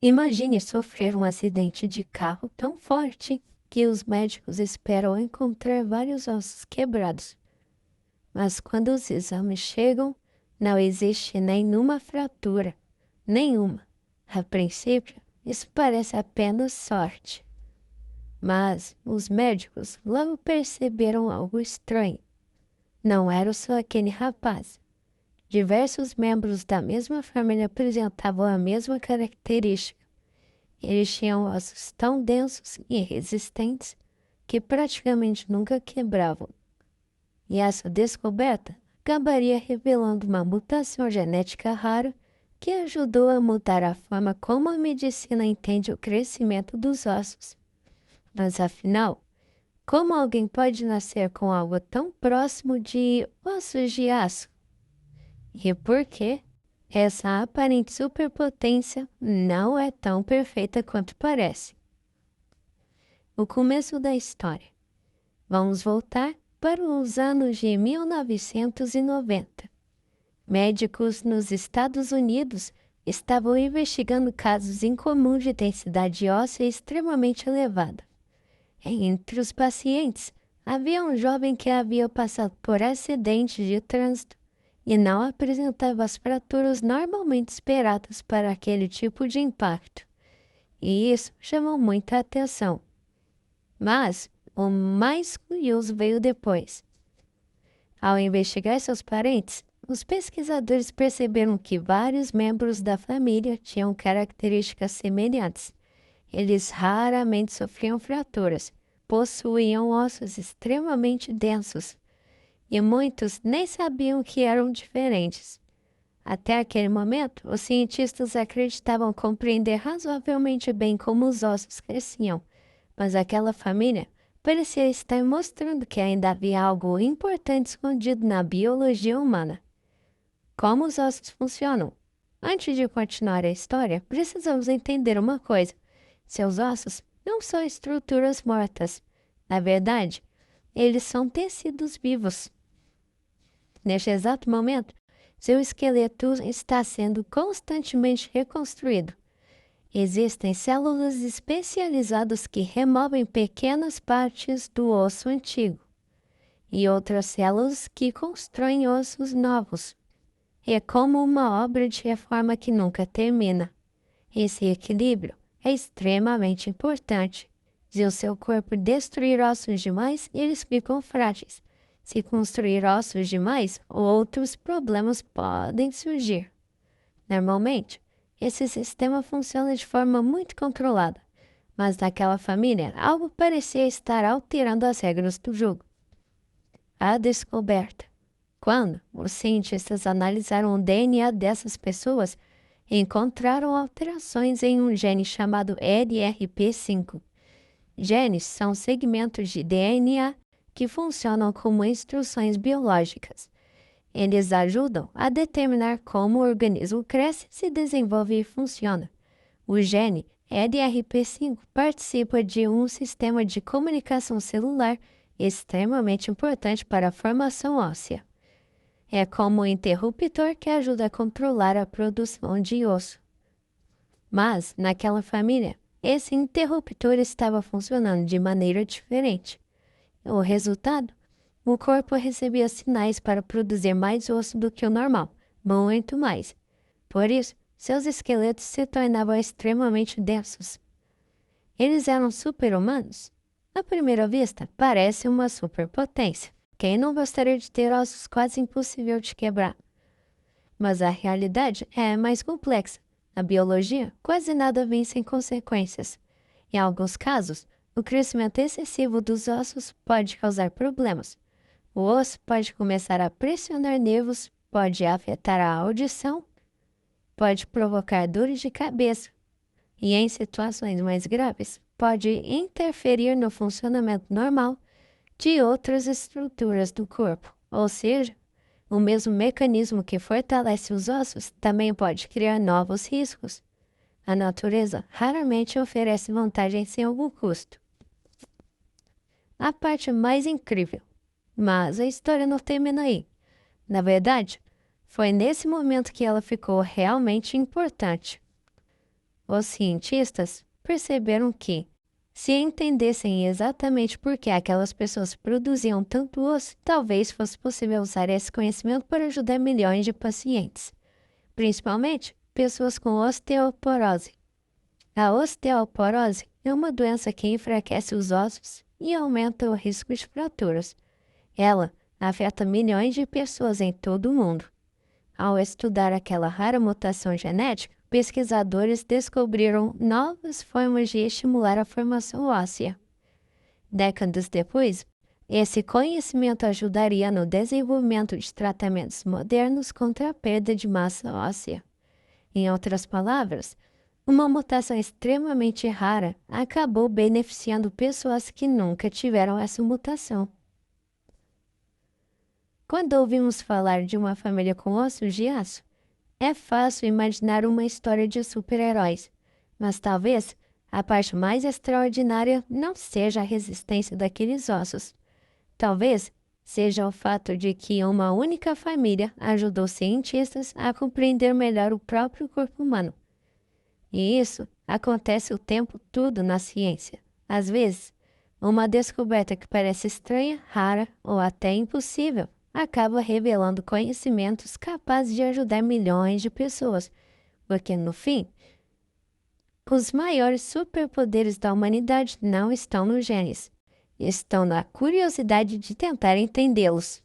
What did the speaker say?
Imagine sofrer um acidente de carro tão forte que os médicos esperam encontrar vários ossos quebrados. Mas quando os exames chegam, não existe nenhuma fratura. Nenhuma. A princípio, isso parece apenas sorte. Mas os médicos logo perceberam algo estranho. Não era só aquele rapaz. Diversos membros da mesma família apresentavam a mesma característica. Eles tinham ossos tão densos e resistentes que praticamente nunca quebravam. E essa descoberta acabaria revelando uma mutação genética rara que ajudou a mudar a forma como a medicina entende o crescimento dos ossos. Mas afinal, como alguém pode nascer com algo tão próximo de ossos de aço? E por que essa aparente superpotência não é tão perfeita quanto parece? O começo da história. Vamos voltar para os anos de 1990. Médicos nos Estados Unidos estavam investigando casos incomuns de densidade óssea extremamente elevada. Entre os pacientes, havia um jovem que havia passado por acidente de trânsito e não apresentava as fraturas normalmente esperadas para aquele tipo de impacto. E isso chamou muita atenção. Mas o mais curioso veio depois. Ao investigar seus parentes, os pesquisadores perceberam que vários membros da família tinham características semelhantes. Eles raramente sofriam fraturas, possuíam ossos extremamente densos, e muitos nem sabiam que eram diferentes. Até aquele momento, os cientistas acreditavam compreender razoavelmente bem como os ossos cresciam, mas aquela família parecia estar mostrando que ainda havia algo importante escondido na biologia humana. Como os ossos funcionam? Antes de continuar a história, precisamos entender uma coisa. Seus ossos não são estruturas mortas. Na verdade, eles são tecidos vivos. Neste exato momento, seu esqueleto está sendo constantemente reconstruído. Existem células especializadas que removem pequenas partes do osso antigo e outras células que constroem ossos novos. É como uma obra de reforma que nunca termina. Esse equilíbrio é extremamente importante. Se o seu corpo destruir ossos demais, eles ficam frágeis. Se construir ossos demais, outros problemas podem surgir. Normalmente, esse sistema funciona de forma muito controlada, mas naquela família algo parecia estar alterando as regras do jogo. A descoberta. Quando os cientistas analisaram o DNA dessas pessoas, encontraram alterações em um gene chamado LRP5. Genes são segmentos de DNA que funcionam como instruções biológicas. Eles ajudam a determinar como o organismo cresce, se desenvolve e funciona. O gene LRP5 participa de um sistema de comunicação celular extremamente importante para a formação óssea. É como um interruptor que ajuda a controlar a produção de osso. Mas, naquela família, esse interruptor estava funcionando de maneira diferente. O resultado? O corpo recebia sinais para produzir mais osso do que o normal, muito mais. Por isso, seus esqueletos se tornavam extremamente densos. Eles eram super-humanos? À primeira vista, parece uma superpotência. Quem não gostaria de ter ossos quase impossível de quebrar? Mas a realidade é mais complexa. Na biologia, quase nada vem sem consequências. Em alguns casos, o crescimento excessivo dos ossos pode causar problemas. O osso pode começar a pressionar nervos, pode afetar a audição, pode provocar dores de cabeça e, em situações mais graves, pode interferir no funcionamento normal de outras estruturas do corpo. Ou seja, o mesmo mecanismo que fortalece os ossos também pode criar novos riscos. A natureza raramente oferece vantagens sem algum custo. A parte mais incrível. Mas a história não termina aí. Na verdade, foi nesse momento que ela ficou realmente importante. Os cientistas perceberam que, se entendessem exatamente por que aquelas pessoas produziam tanto osso, talvez fosse possível usar esse conhecimento para ajudar milhões de pacientes, principalmente pessoas com osteoporose. A osteoporose é uma doença que enfraquece os ossos e aumenta o risco de fraturas. Ela afeta milhões de pessoas em todo o mundo. Ao estudar aquela rara mutação genética, pesquisadores descobriram novas formas de estimular a formação óssea. Décadas depois, esse conhecimento ajudaria no desenvolvimento de tratamentos modernos contra a perda de massa óssea. Em outras palavras, uma mutação extremamente rara acabou beneficiando pessoas que nunca tiveram essa mutação. Quando ouvimos falar de uma família com ossos de aço, é fácil imaginar uma história de super-heróis, mas talvez a parte mais extraordinária não seja a resistência daqueles ossos. Talvez seja o fato de que uma única família ajudou cientistas a compreender melhor o próprio corpo humano. E isso acontece o tempo todo na ciência. Às vezes, uma descoberta que parece estranha, rara ou até impossível acaba revelando conhecimentos capazes de ajudar milhões de pessoas, porque no fim, os maiores superpoderes da humanidade não estão nos genes, estão na curiosidade de tentar entendê-los.